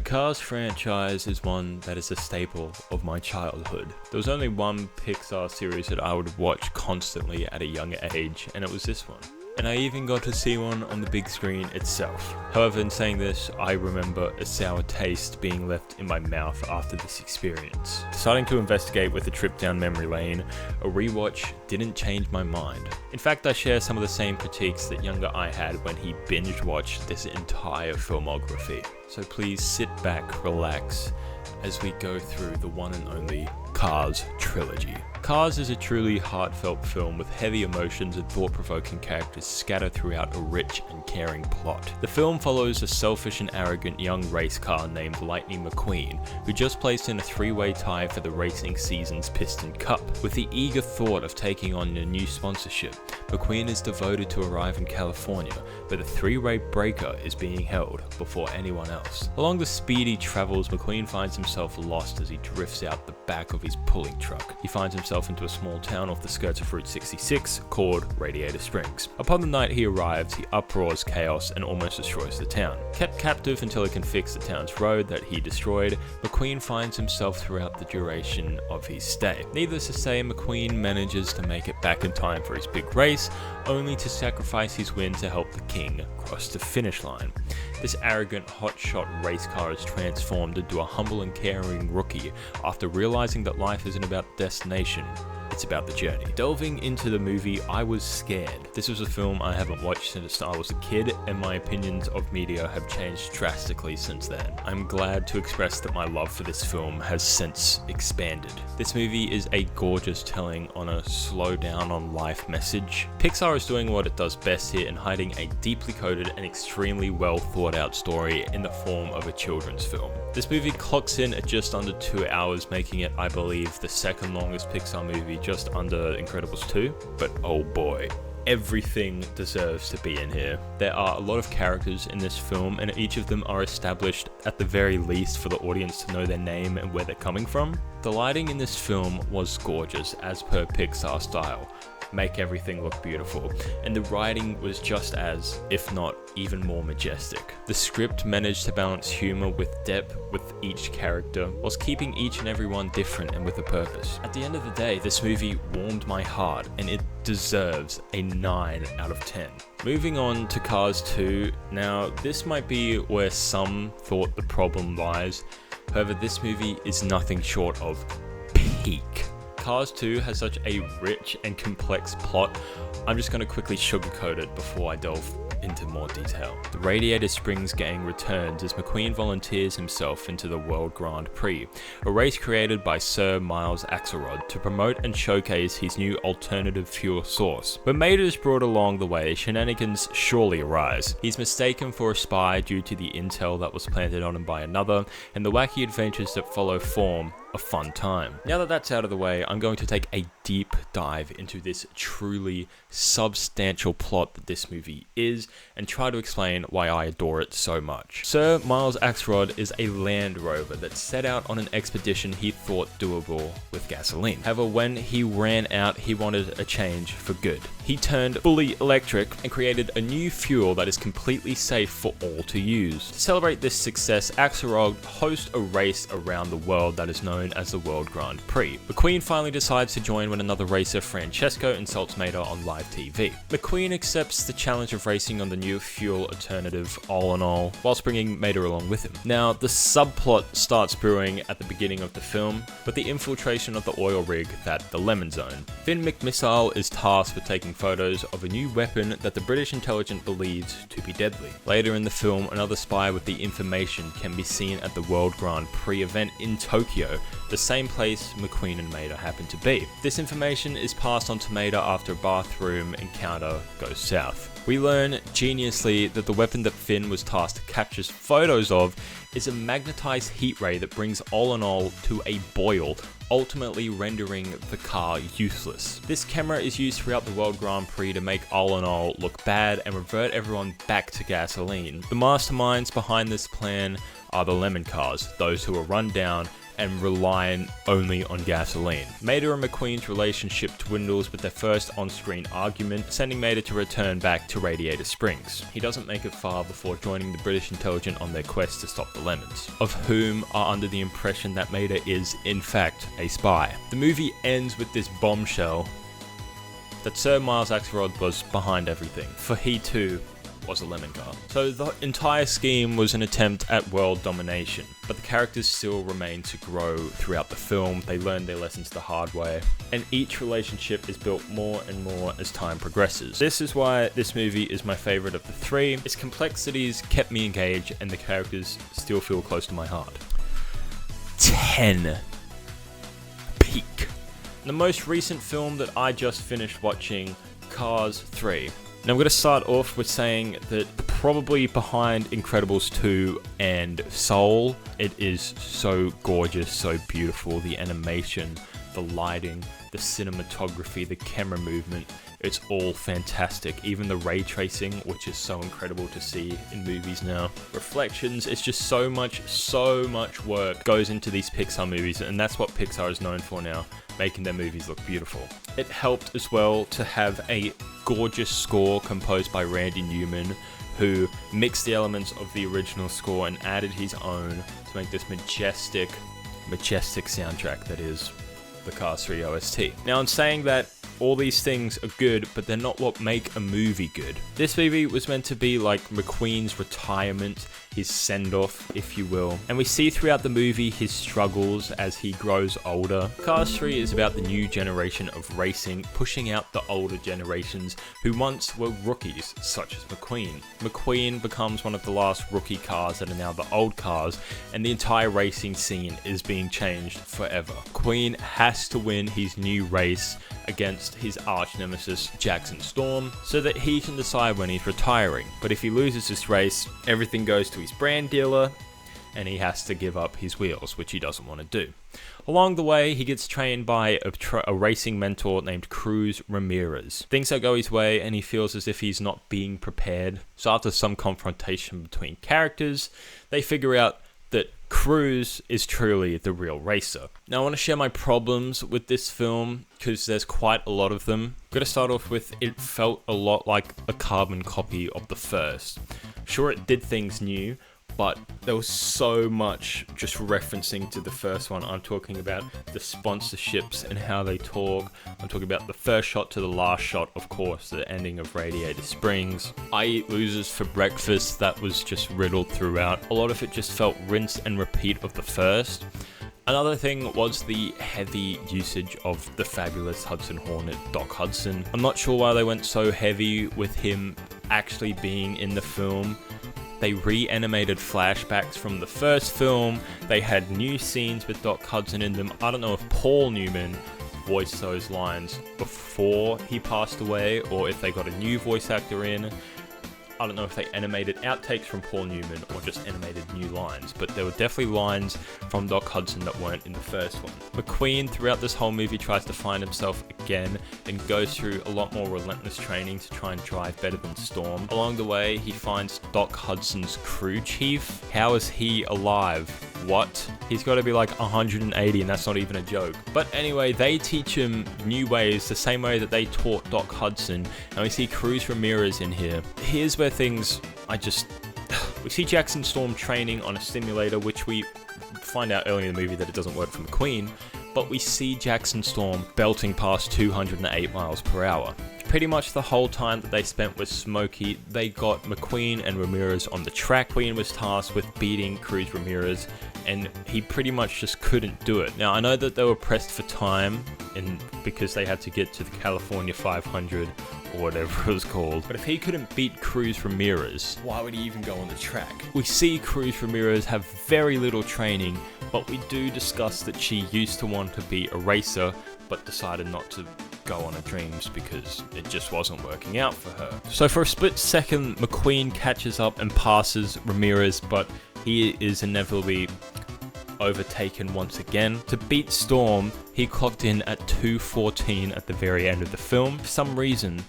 The Cars franchise is one that is a staple of my childhood. There was only one Pixar series that I would watch constantly at a young age, and it was this one. And I even got to see one on the big screen itself. However, in saying this, I remember a sour taste being left in my mouth after this experience. Deciding to investigate with a trip down memory lane, a rewatch didn't change my mind. In fact, I share some of the same critiques that younger I had when he binge watched this entire filmography. So please sit back, relax, as we go through the one and only Cars Trilogy. Cars is a truly heartfelt film with heavy emotions and thought-provoking characters scattered throughout a rich and caring plot. The film follows a selfish and arrogant young race car named Lightning McQueen, who just placed in a three-way tie for the racing season's Piston Cup. With the eager thought of taking on a new sponsorship, McQueen is devoted to arrive in California, where the three-way breaker is being held before anyone else. Along the speedy travels, McQueen finds himself lost as he drifts out the back of his pulling truck. He finds himself into a small town off the skirts of Route 66 called Radiator Springs. Upon the night he arrives, he uproars chaos and almost destroys the town. Kept captive until he can fix the town's road that he destroyed, McQueen finds himself throughout the duration of his stay. Needless to say, McQueen manages to make it back in time for his big race, only to sacrifice his win to help the king cross the finish line. This arrogant hotshot race car is transformed into a humble and caring rookie after realizing that life isn't about destination, it's about the journey. Delving into the movie, I was scared. This was a film I haven't watched since I was a kid, and my opinions of media have changed drastically since then. I'm glad to express that my love for this film has since expanded. This movie is a gorgeous telling on a slow down on life message. Pixar is doing what it does best here in hiding a deeply coded and extremely well thought out story in the form of a children's film. This movie clocks in at just under 2 hours, making it, I believe, the second longest Pixar movie, just under Incredibles 2, but oh boy. Everything deserves to be in here. There are a lot of characters in this film, and each of them are established at the very least for the audience to know their name and where they're coming from. The lighting in this film was gorgeous, as per Pixar style. Make everything look beautiful, and the writing was just as, if not even more majestic. The script managed to balance humor with depth with each character, whilst keeping each and every one different and with a purpose. At the end of the day, this movie warmed my heart, and it deserves a 9 out of 10. Moving on to Cars 2, now this might be where some thought the problem lies, however this movie is nothing short of peak. Cars 2 has such a rich and complex plot, I'm just going to quickly sugarcoat it before I delve into more detail. The Radiator Springs gang returns as McQueen volunteers himself into the World Grand Prix, a race created by Sir Miles Axelrod to promote and showcase his new alternative fuel source. When Mater is brought along the way, shenanigans surely arise. He's mistaken for a spy due to the intel that was planted on him by another, and the wacky adventures that follow form a fun time. Now that that's out of the way, I'm going to take a deep dive into this truly substantial plot that this movie is, and try to explain why I adore it so much. Sir Miles Axelrod is a Land Rover that set out on an expedition he thought doable with gasoline. However, when he ran out, he wanted a change for good. He turned fully electric and created a new fuel that is completely safe for all to use. To celebrate this success, Axelrod hosts a race around the world that is known as the World Grand Prix. McQueen finally decides to join when another racer, Francesco, insults Mater on live TV. McQueen accepts the challenge of racing on the new fuel alternative all in all, whilst bringing Mater along with him. Now, the subplot starts brewing at the beginning of the film with the infiltration of the oil rig, the Lemon Zone. Finn McMissile is tasked with taking photos of a new weapon that the British intelligence believes to be deadly. Later in the film, another spy with the information can be seen at the World Grand Prix event in Tokyo, the same place McQueen and Mater happen to be. This information is passed on to Mater after a bathroom encounter goes south. We learn geniusly that the weapon that Finn was tasked to capture photos of is a magnetized heat ray that brings all in all to a boil, ultimately rendering the car useless. This camera is used throughout the World Grand Prix to make all in all look bad and revert everyone back to gasoline. The masterminds behind this plan are the Lemon Cars, those who are run down and relying only on gasoline. Mater and McQueen's relationship dwindles with their first on-screen argument, sending Mater to return back to Radiator Springs. He doesn't make it far before joining the British intelligence on their quest to stop the Lemons, of whom are under the impression that Mater is, in fact, a spy. The movie ends with this bombshell that Sir Miles Axelrod was behind everything, for he too was a lemon car. So the entire scheme was an attempt at world domination, but the characters still remain to grow throughout the film. They learn their lessons the hard way, and each relationship is built more and more as time progresses. This is why this movie is my favorite of the three. Its complexities kept me engaged, and the characters still feel close to my heart. 10. Peak. The most recent film that I just finished watching, Cars 3. Now I'm going to start off with saying that probably behind Incredibles 2 and Soul, it is so gorgeous, so beautiful. The animation, the lighting, the cinematography, the camera movement, it's all fantastic. Even the ray tracing, which is so incredible to see in movies now. Reflections, it's just so much work goes into these Pixar movies, and that's what Pixar is known for now, making their movies look beautiful. It helped as well to have a gorgeous score composed by Randy Newman, who mixed the elements of the original score and added his own to make this majestic soundtrack that is the Cars 3 OST. Now, in saying that, all these things are good, but they're not what make a movie good. This movie was meant to be like McQueen's retirement, his send-off, if you will. And we see throughout the movie his struggles as he grows older. Cars 3 is about the new generation of racing, pushing out the older generations who once were rookies, such as McQueen. McQueen becomes one of the last rookie cars that are now the old cars, and the entire racing scene is being changed forever. McQueen has to win his new race against his arch nemesis Jackson Storm so that he can decide when he's retiring. But if he loses this race, everything goes to his brand dealer and he has to give up his wheels, which he doesn't want to do. Along the way, he gets trained by a racing mentor named Cruz Ramirez. Things don't go his way and he feels as if he's not being prepared. So after some confrontation between characters, they figure out that Cruz is truly the real racer. Now I want to share my problems with this film because there's quite a lot of them. I'm going to start off with, it felt a lot like a carbon copy of the first. Sure, it did things new, but there was so much just referencing to the first one. I'm talking about the sponsorships and how they talk. I'm talking about the first shot to the last shot, of course, the ending of Radiator Springs. I eat losers for breakfast, that was just riddled throughout. A lot of it just felt rinse and repeat of the first. Another thing was the heavy usage of the fabulous Hudson Hornet, Doc Hudson. I'm not sure why they went so heavy with him actually being in the film. They reanimated flashbacks from the first film. They had new scenes with Doc Hudson in them. I don't know if Paul Newman voiced those lines before he passed away or if they got a new voice actor in. I don't know if they animated outtakes from Paul Newman or just animated new lines, but there were definitely lines from Doc Hudson that weren't in the first one. McQueen, throughout this whole movie, tries to find himself again and goes through a lot more relentless training to try and drive better than Storm. Along the way, he finds Doc Hudson's crew chief. How is he alive? What? He's got to be like 180 and that's not even a joke. But anyway, they teach him new ways, the same way that they taught Doc Hudson. And we see Cruz Ramirez in here. Here's where things, we see Jackson Storm training on a simulator, which we find out early in the movie that it doesn't work for McQueen. But we see Jackson Storm belting past 208 miles per hour. Pretty much the whole time that they spent with Smokey, they got McQueen and Ramirez on the track. McQueen was tasked with beating Cruz Ramirez, and he pretty much just couldn't do it. Now, I know that they were pressed for time because they had to get to the California 500 or whatever it was called. But if he couldn't beat Cruz Ramirez, why would he even go on the track? We see Cruz Ramirez have very little training, but we do discuss that she used to want to be a racer, but decided not to go on her dreams because it just wasn't working out for her. So for a split second, McQueen catches up and passes Ramirez, but he is inevitably overtaken once again. To beat Storm, he clocked in at 2:14 at the very end of the film. For some reason,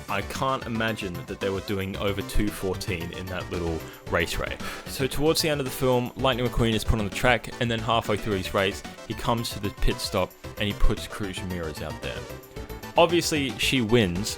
I can't imagine that they were doing over 2:14 in that little race. So towards the end of the film, Lightning McQueen is put on the track, and then halfway through his race, he comes to the pit stop and he puts Cruz Ramirez out there. Obviously, she wins,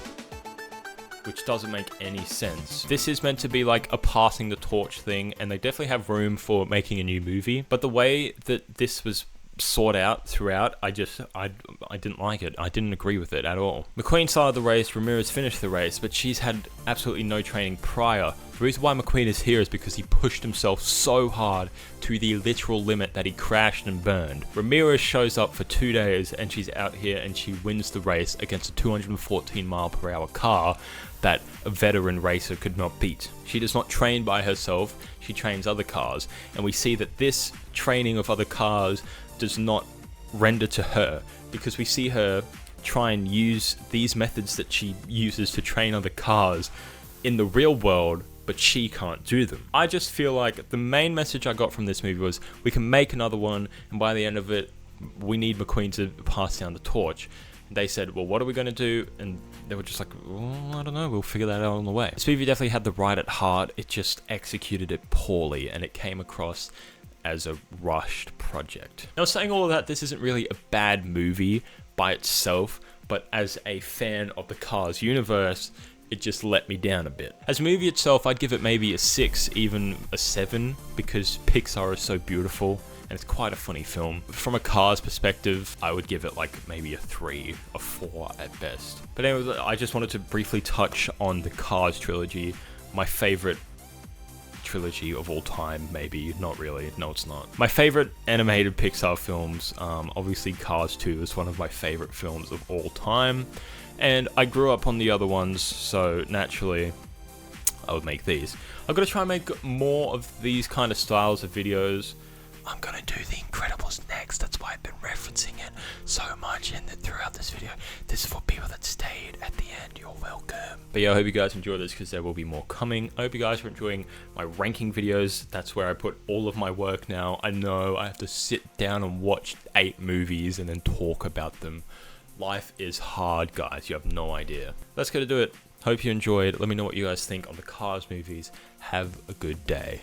which doesn't make any sense. This is meant to be like a passing the torch thing, and they definitely have room for making a new movie, but the way that this was sought out throughout, I didn't like it. I didn't agree with it at all. McQueen started the race, Ramirez finished the race, but she's had absolutely no training prior. The reason why McQueen is here is because he pushed himself so hard to the literal limit that he crashed and burned. Ramirez shows up for 2 days and she's out here and she wins the race against a 214 mile per hour car that a veteran racer could not beat. She does not train by herself, she trains other cars, and we see that this training of other cars does not render to her, because we see her try and use these methods that she uses to train other cars in the real world, but she can't do them. I just feel like the main message I got from this movie was we can make another one, and by the end of it, we need McQueen to pass down the torch. They said, well, what are we going to do? And they were just like, well, I don't know, we'll figure that out on the way. This movie definitely had the right at heart, it just executed it poorly, and it came across as a rushed project. Now, saying all of that, this isn't really a bad movie by itself, but as a fan of the Cars universe, it just let me down a bit. As a movie itself, I'd give it maybe a 6, even a 7, because Pixar is so beautiful, and it's quite a funny film. From a Cars perspective, I would give it like maybe a 3, a 4 at best. But anyway, I just wanted to briefly touch on the Cars trilogy, my favorite trilogy of all time, maybe. Not really. No, it's not. My favorite animated Pixar films, obviously Cars 2 is one of my favorite films of all time, and I grew up on the other ones, so naturally I would make these. I've got to try and make more of these kind of styles of videos. I'm gonna do The Incredibles next, that's why I've been referencing it so much throughout this video. This is for people that stayed at the end, you're welcome. But yeah, I hope you guys enjoyed this, because there will be more coming. I hope you guys are enjoying my ranking videos. That's where I put all of my work now. I know I have to sit down and watch 8 movies and then talk about them. Life is hard, guys, you have no idea. That's gonna do it. Hope you enjoyed. Let me know what you guys think on the Cars movies. Have a good day.